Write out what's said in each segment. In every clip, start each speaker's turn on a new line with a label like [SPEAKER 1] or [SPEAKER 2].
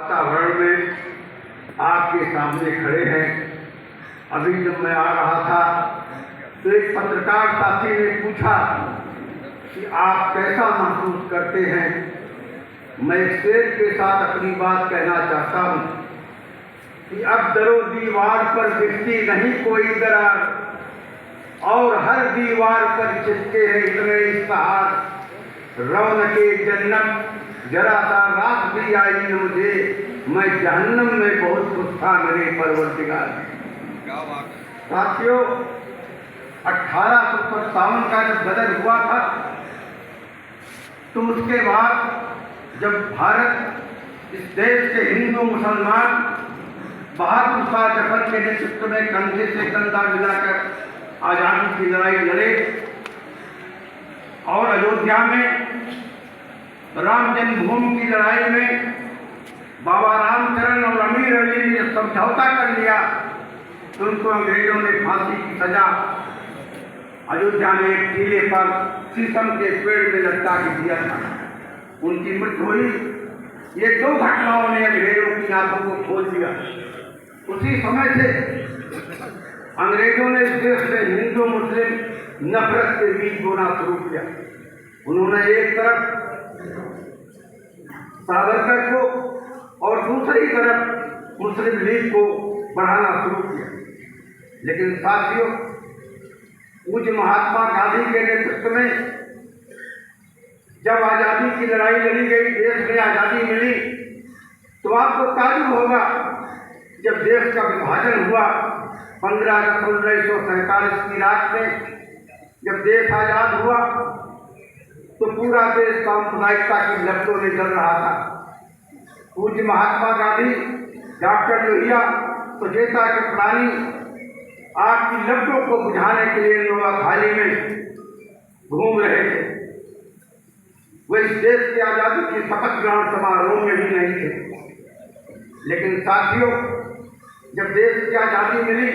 [SPEAKER 1] वातावरण में आपके सामने खड़े हैं। अभी जब मैं आ रहा था तो एक पत्रकार साथी ने पूछा कि आप कैसा महसूस करते हैं। मैं शेर के साथ अपनी बात कहना चाहता हूँ कि अब दरो दीवार पर दिखती नहीं कोई दरार और हर दीवार पर चिपके हैं इतने इश्तहार। रौनके जन्नत जरा सा रात भी आई न मुझे, मैं जहन्नम में बहुत खुश था मेरे परवरदिगार। साथियों, 1857 का जब गदर हुआ था तो उसके बाद जब भारत इस देश के हिंदू मुसलमान बहादुर शाह जफर के नेतृत्व में कंधे से कंधा मिलाकर आजादी की लड़ाई लड़े और अयोध्या में राम जन्मभूमि की लड़ाई में बाबा रामचरण और अमीर अली ने समझौता कर लिया तो उनको अंग्रेजों ने फांसी की सजा अयोध्या में एक टीले पर शीशम के पेड़ में लटका के दिया था। उनकी मृत्यु हुई। ये दो घटनाओं ने अंग्रेजों की आंखों को खोल दिया। उसी समय से अंग्रेजों ने इस देश में हिंदू मुस्लिम नफरत के बीज बोना शुरू किया। उन्होंने एक तरफ सावरकर को और दूसरी तरफ मुस्लिम लीग को बढ़ाना शुरू किया। लेकिन साथियों, पूज्य महात्मा गांधी के नेतृत्व में जब आजादी की लड़ाई लड़ी गई, देश में आजादी मिली, तो आपको ताज्जुब होगा जब देश का विभाजन हुआ 15 अगस्त 1947 की रात में जब देश आजाद हुआ तो पूरा देश सांप्रदायिकता की लपटों में जल रहा था। पूज्य महात्मा गांधी, डॉक्टर लोहिया, सुचेता के प्राणी आग की लपटों को बुझाने के लिए नोआ खाली में घूम रहे थे। वे इस देश की आजादी की शपथ ग्रहण समारोह में भी नहीं थे। लेकिन साथियों, जब देश की आजादी मिली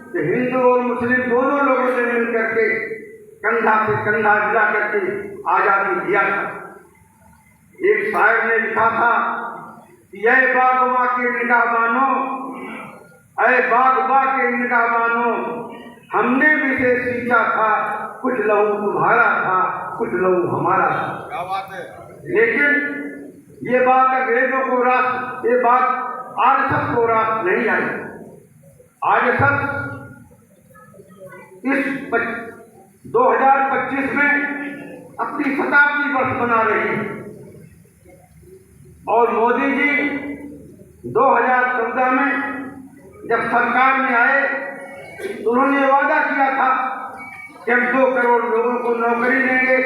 [SPEAKER 1] तो हिंदू और मुस्लिम दोनों लोगों ने मिलकर के कंधा से कंधा मिला करके आजादी दिया था। एक शायर ने लिखा था कि ऐ बागवा के निगाह मानो, ऐ बागवा के निगाह मानो, हमने भी से सींचा था, कुछ लहू तुम्हारा था, कुछ लहू हमारा था। क्या बात है। लेकिन ये बात अंग्रेजों को रास, ये बात आरएसएस को रास नहीं आई। आरएसएस इस 2025 में अपनी शताब्दी वर्ष मना रही है और मोदी जी 2014 में जब सरकार में आए तो उन्होंने वादा किया था कि हम 2 करोड़ लोगों को नौकरी देंगे,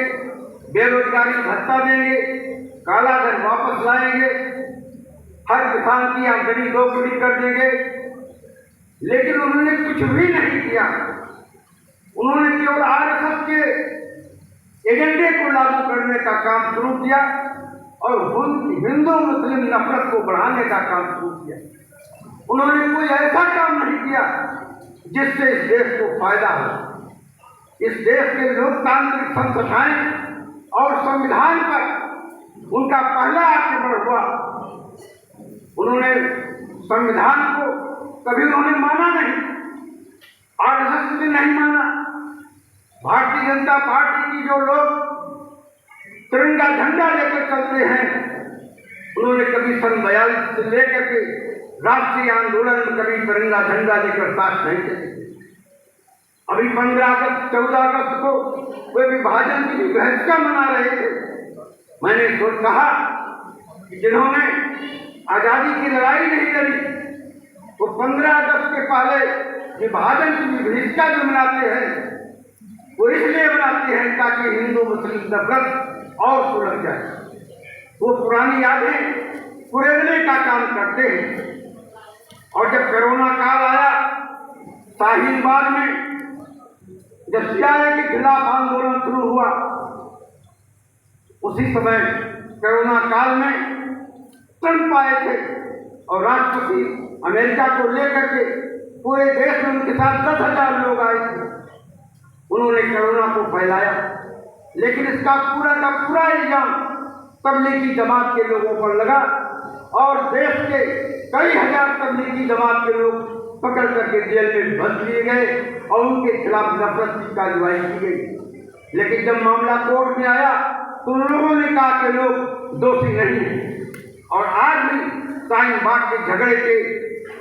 [SPEAKER 1] बेरोजगारी भत्ता देंगे, काला धन वापस लाएंगे, हर किसान की आमदनी दोगुनी कर देंगे। लेकिन उन्होंने कुछ भी नहीं किया। उन्होंने केवल आरएसएस के एजेंडे को लागू करने का काम शुरू किया और हिंदू मुस्लिम नफरत को बढ़ाने का काम शुरू किया। उन्होंने कोई ऐसा काम नहीं किया जिससे इस देश को फायदा हो। इस देश के लोकतांत्रिक संस्थाएं और संविधान पर उनका पहला आक्रमण हुआ। उन्होंने संविधान को कभी उन्होंने माना नहीं, आरएसएस ने नहीं माना। भारतीय जनता पार्टी की जो लोग तिरंगा झंडा लेकर चलते हैं, उन्होंने कभी सन 42 से लेकर के राष्ट्रीय आंदोलन में कभी तिरंगा झंडा लेकर साथ नहीं चले। अभी 15 अगस्त 14 अगस्त को वे विभाजन की बहसका मना रहे थे। मैंने तो कहा कि जिन्होंने आजादी की लड़ाई नहीं लड़ी वो 15 अगस्त के पहले विभाजन की बहिष्का जो मनाते हैं वो इसलिए बनाते हैं ताकि हिंदू मुस्लिम नफरत और सुलझ जाए। वो पुरानी यादें कुरेदने का काम करते हैं। और जब कोरोना काल आया, शाहीनबाग में जब सीआईए के खिलाफ आंदोलन शुरू हुआ, उसी समय कोरोना काल में ट्रंप आए थे और राष्ट्रपति अमेरिका को लेकर के पूरे देश में उनके साथ 10,000 लोग आए थे। उन्होंने कोरोना को फैलाया, लेकिन इसका पूरा का पूरा इल्जाम तबलीगी जमात के लोगों पर लगा और देश के कई हजार तबलीगी जमात के लोग पकड़ करके जेल में बंद किए गए और उनके खिलाफ नफरत की कार्रवाई की गई। लेकिन जब मामला कोर्ट में आया तो उन लोगों ने कहा कि लोग दोषी नहीं हैं। और आज भी शाहीन बाग के झगड़े के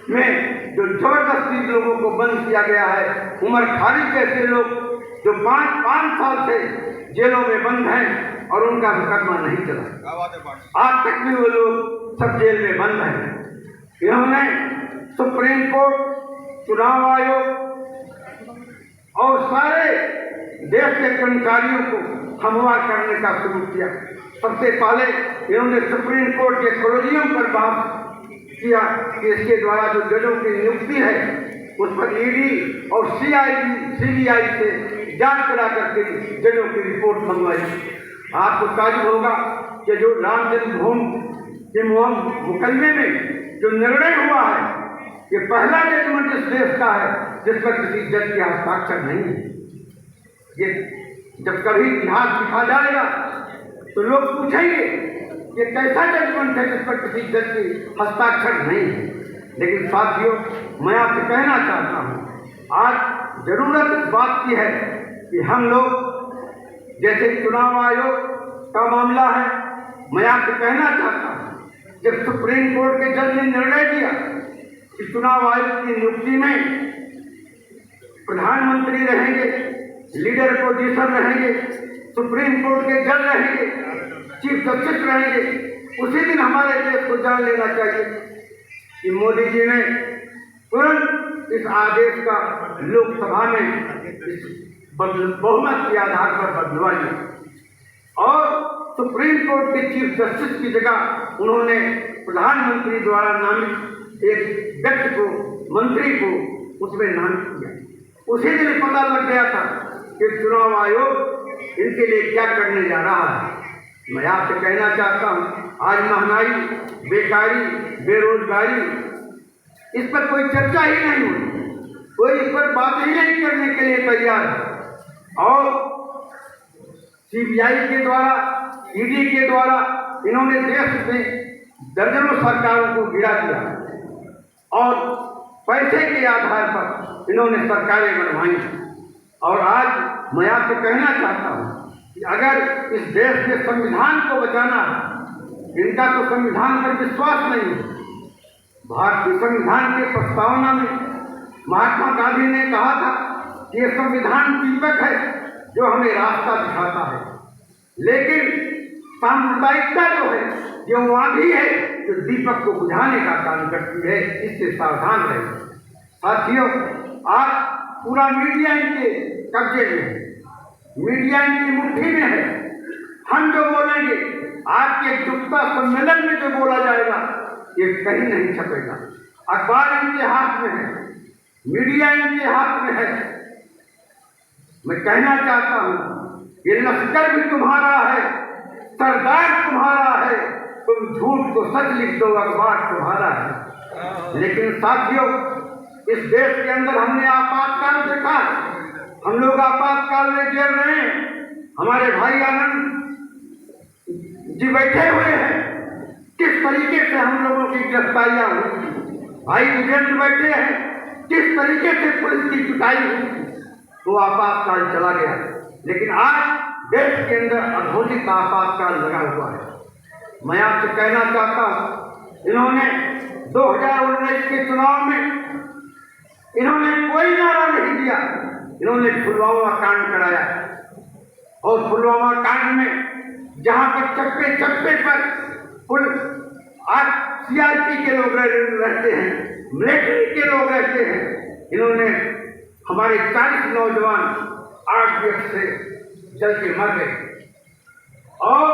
[SPEAKER 1] में जो जबरदस्ती लोगों को बंद किया गया है, उमर खालिद जैसे लोग जो पाँच साल से जेलों में बंद हैं और उनका मुकदमा नहीं चला, आज तक भी वो लोग सब जेल में बंद हैं। इन्होंने सुप्रीम कोर्ट, चुनाव आयोग और सारे देश के कर्मचारियों को हमवार करने का शुरू किया। सबसे पहले इन्होंने सुप्रीम कोर्ट के कॉलेजियम पर बात किया कि इसके द्वारा जो जजों की नियुक्ति है उस पर ईडी और सीबीआई से जांच करा करके जजों की रिपोर्ट मंगवाई। आपको ताजुब होगा कि जो राम जन्मभूमि के मुकदमे में जो निर्णय हुआ है, ये पहला जजमेंट इस देश का है जिस पर किसी जज के हस्ताक्षर नहीं है। ये जब कभी इतिहास लिखा जाएगा तो लोग पूछेंगे कि कैसा जजमेंट है जिस पर किसी जज के हस्ताक्षर नहीं है। लेकिन साथियों, मैं आपसे कहना चाहता हूँ, आज जरूरत इस बात की है कि हम लोग जैसे चुनाव आयोग का मामला है, मैं आपसे कहना चाहता हूँ, जब सुप्रीम कोर्ट के जज ने निर्णय दिया कि चुनाव आयोग की नियुक्ति में प्रधानमंत्री रहेंगे, लीडर पोजीशन रहेंगे, सुप्रीम कोर्ट के जज रहेंगे, चीफ जस्टिस रहेंगे, उसी दिन हमारे देश को जान लेना चाहिए कि मोदी जी ने तुरंत इस आदेश का लोकसभा में बहुमत के आधार पर बदलवा लिया और सुप्रीम कोर्ट के चीफ जस्टिस की जगह उन्होंने प्रधानमंत्री द्वारा नामित एक व्यक्ति को, मंत्री को उसमें नामित किया। उसी दिन पता लग गया था कि चुनाव आयोग इनके लिए क्या करने जा रहा है। मैं आपसे कहना चाहता हूँ, आज महंगाई, बेकारी, बेरोजगारी, इस पर कोई चर्चा ही नहीं हुई, कोई इस पर बात ही नहीं करने के लिए तैयार है। और सीबीआई के द्वारा, ईडी के द्वारा इन्होंने देश में दर्जनों सरकारों को गिरा दिया और पैसे के आधार पर इन्होंने सरकारें बनवाई। और आज मैं आपसे कहना चाहता हूँ कि अगर इस देश के संविधान को बचाना है, इनका तो संविधान पर विश्वास नहीं है। भारतीय संविधान के प्रस्तावना में महात्मा गांधी ने कहा था कि यह संविधान दीपक है जो हमें रास्ता दिखाता है, लेकिन सांप्रदायिकता जो है ये वहाँ भी है जो दीपक को बुझाने का काम करती है। इससे सावधान रहे। साथियों, आज पूरा मीडिया इनके कब्जे में है, मीडिया इनकी मुट्ठी में है। हम जो बोलेंगे, आपके जुब्ता सम्मेलन में जो बोला जाएगा, ये कहीं नहीं छपेगा। अखबार इनके हाथ में है, मीडिया इनके हाथ में है। मैं कहना चाहता हूँ, ये लश्कर भी तुम्हारा है, सरदार तुम्हारा है, तुम झूठ को सच लिख दो, अखबार तुम्हारा है। लेकिन साथियों, इस देश के अंदर हमने आपातकाल देखा, हम लोग आपातकाल में जेल रहे हैं। हमारे भाई आनंद जी बैठे हुए हैं, किस तरीके से हम लोगों की गिरफ्तारियां हुई। भाई विजेंद्र बैठे हैं, किस तरीके से पुलिस की पिटाई हुई। तो आपातकाल चला गया, लेकिन आज देश के अंदर अघोषित आपातकाल लगा हुआ है। मैं आपसे कहना चाहता हूँ, इन्होंने 2019 के चुनाव में इन्होंने कोई नारा नहीं दिया। इन्होंने पुलवामा कांड कराया और पुलवामा कांड में जहाँ पर चप्पे चप्पे पर आज सीआरपी के लोग रहते हैं, मिलिट्री के लोग रहते हैं, इन्होंने हमारे 40 नौजवान आरपीएफ से जल के मर गए। और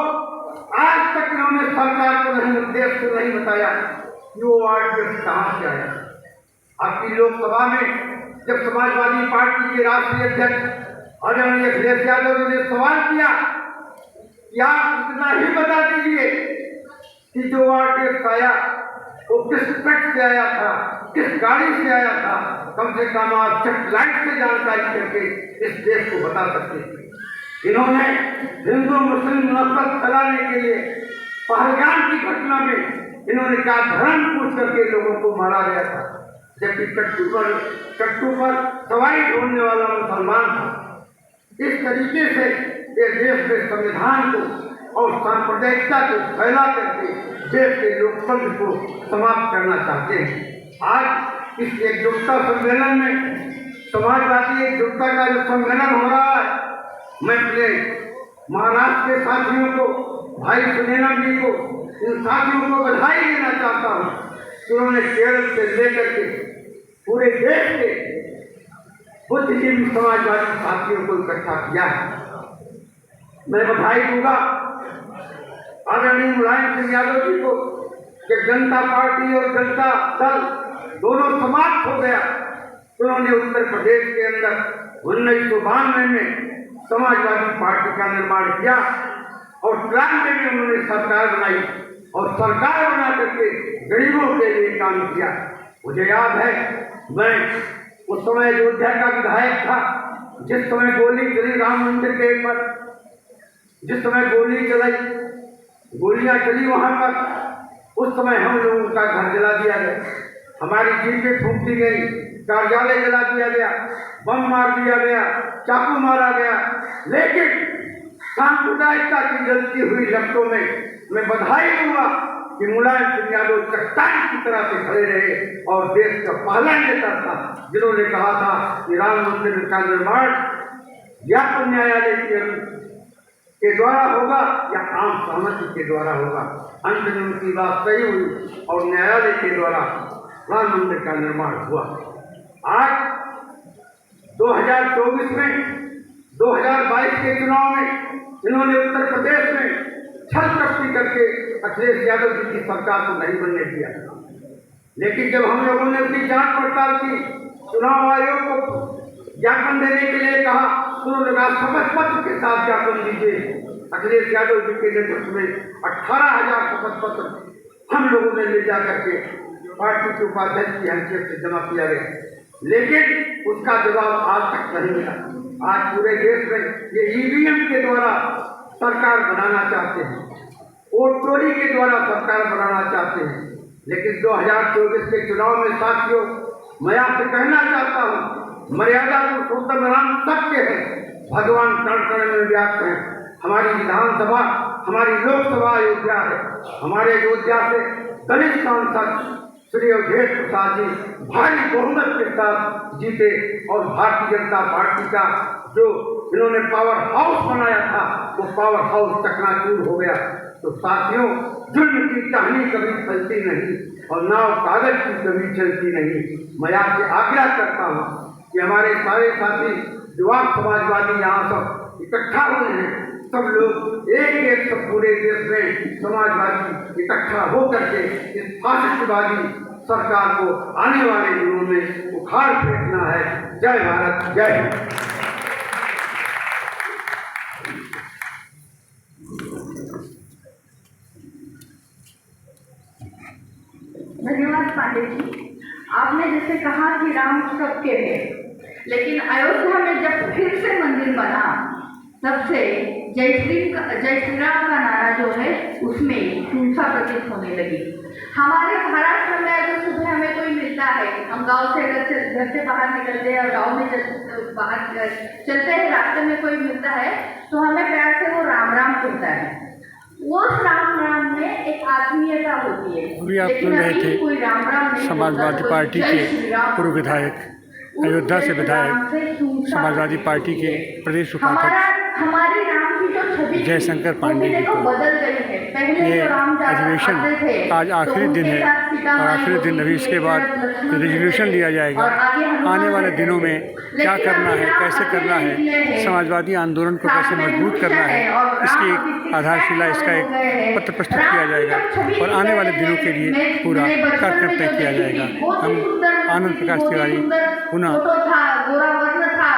[SPEAKER 1] आज तक इन्होंने सरकार को नहीं, देश को नहीं बताया कि वो आरपीएफ कहाँ से आया। आपकी लोकसभा में जब समाजवादी पार्टी के राष्ट्रीय अध्यक्ष आदरणीय अखिलेश यादव ने सवाल किया कि आप इतना ही बता दीजिए कि जो आरपीएफ आया वो किस ट्रक से आया था, किस गाड़ी से आया था, कम से कम आप सेटेलाइट से जानकारी करके इस देश को बता सकते थे। इन्होंने हिंदू मुस्लिम नफरत फैलाने के लिए पहलगाम की घटना में इन्होंने क्या धर्म पूछ करके लोगों को मारा गया था, जबकि चट्टू पर सवारी ढोने वाला मुसलमान था। इस तरीके से ये देश के संविधान को और सांप्रदायिकता को फैला करके देश के लोकतंत्र को समाप्त करना चाहते हैं। आज इस एकजुटता सम्मेलन में, समाजवादी एकजुटता का जो सम्मेलन हो रहा है, मैं अपने महाराष्ट्र के साथियों को, भाई सुनेलम जी को, इन साथियों को बधाई देना चाहता हूँ कि उन्होंने केरल से लेकर के पूरे देश के बुद्धिजीवी समाजवादी साथियों को इकट्ठा किया है। मैं बधाई दूंगा आदरणीय मुलायम सिंह यादव जी को कि जनता पार्टी और जनता दल दोनों समाप्त हो गया। उन्होंने उत्तर प्रदेश के अंदर 1992 में समाजवादी पार्टी का निर्माण किया और 93 में उन्होंने सरकार बनाई और सरकार बना करके गरीबों के लिए काम किया। मुझे याद है, मैं उस समय अयोध्या का विधायक था, जिस समय गोली चली राम मंदिर के ऊपर, जिस समय गोलियां चली वहां पर, उस समय हम लोगों का घर जला दिया गया, हमारी जीपें फूंक दी गई, कार्यालय जला दिया गया, बम मार दिया गया, चाकू मारा गया। लेकिन सांप्रदायिकता की जलती हुई लपटों में मैं बधाई दूंगा कि मुलायम सिंह यादव चट्टान की तरह से खड़े रहे और देश का पहला नेता था जिन्होंने कहा था कि राम मंदिर का निर्माण या तो न्यायालय के द्वारा होगा या आम सहमति के द्वारा होगा। अंत में उनकी बात सही हुई और न्यायालय के द्वारा राम मंदिर का निर्माण हुआ। आज 2024 में, 2022 के चुनाव में इन्होंने उत्तर प्रदेश में छल कपटी करके अखिलेश यादव जी की सरकार को नहीं बनने दिया। लेकिन जब हम लोगों ने उसकी जांच पड़ताल की, चुनाव आयोग को ज्ञापन देने के लिए कहा, तो उन्होंने कहा शपथ पत्र के साथ ज्ञापन दीजिए। अखिलेश यादव जी के नेतृत्व में 18,000 शपथ पत्र हम लोगों ने ले जा करके पार्टी के उपाध्यक्ष की हैसियत से जमा किया गया। लेकिन उसका जवाब आज तक नहीं मिला। आज पूरे देश में ये ईवीएम के द्वारा सरकार बनाना चाहते हैं, वोट चोरी के द्वारा सरकार बनाना चाहते हैं। लेकिन 2024 के चुनाव में साथियों, मैं आपसे कहना चाहता हूँ, मर्यादा पुरुषोत्तम राम सबके हैं, भगवान कण कण में व्याप्त हैं। हमारी विधानसभा, हमारी लोकसभा अयोध्या है। हमारे अयोध्या से दलित सांसद श्री अवधेश प्रसाद जी भारी बहुमत के साथ जीते और भारतीय जनता पार्टी का जो इन्होंने पावर हाउस बनाया था, वो पावर हाउस चकनाचूर हो गया। तो साथियों, जुल्म की कहानी कभी फैलती नहीं और नाव कागज की कभी चलती नहीं। मैं आपसे आग्रह करता हूँ कि हमारे सारे साथी युवा समाजवादी यहाँ सब इकट्ठा हुए हैं, सब लोग एक सब पूरे देश में समाजवादी इकट्ठा होकर के इस फासिस्टवादी सरकार को आने वाले दिनों में उखाड़ फेंकना है। जय भारत, जय हिंद।
[SPEAKER 2] धन्यवाद पांडे जी। आपने जैसे कहा कि राम सबके हैं, लेकिन अयोध्या में जब फिर से मंदिर बना, तब से जय श्री राम का नारा जो है उसमें हिंसा प्रतीत होने लगी। हमारे महाराष्ट्र में अगर सुबह हमें कोई मिलता है, हम गांव से अगर घर से बाहर निकलते हैं और गांव में बाहर चलते हैं, रास्ते में कोई मिलता है तो हमें प्यार से वो राम राम कहता है। वो राम राम में एक आत्मीयता होती है।
[SPEAKER 3] अभी आप सुन रहे थे समाजवादी पार्टी के पूर्व विधायक, अयोध्या से विधायक, समाजवादी पार्टी के प्रदेश उपाध्यक्ष
[SPEAKER 2] हमारे राम की जो छवि
[SPEAKER 3] जयशंकर पांडे जी को
[SPEAKER 2] बदल गई है। पहले
[SPEAKER 3] ये
[SPEAKER 2] जो राम
[SPEAKER 3] अधिवेशन आज आखिरी दिन है और आखिरी दिन अभी इसके बाद रेजोल्यूशन लिया जाएगा। आने वाले दिनों में क्या करना है, कैसे करना है, समाजवादी आंदोलन को कैसे मजबूत करना है, इसकी आधारशिला, इसका एक पत्र प्रस्तुत किया जाएगा और आने वाले दिनों के लिए पूरा कार्यक्रम तय किया जाएगा। हम आनंद प्रकाश तिवारी पुनः
[SPEAKER 2] गोरा वर्ण था,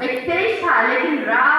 [SPEAKER 2] एक तेज था, लेकिन राम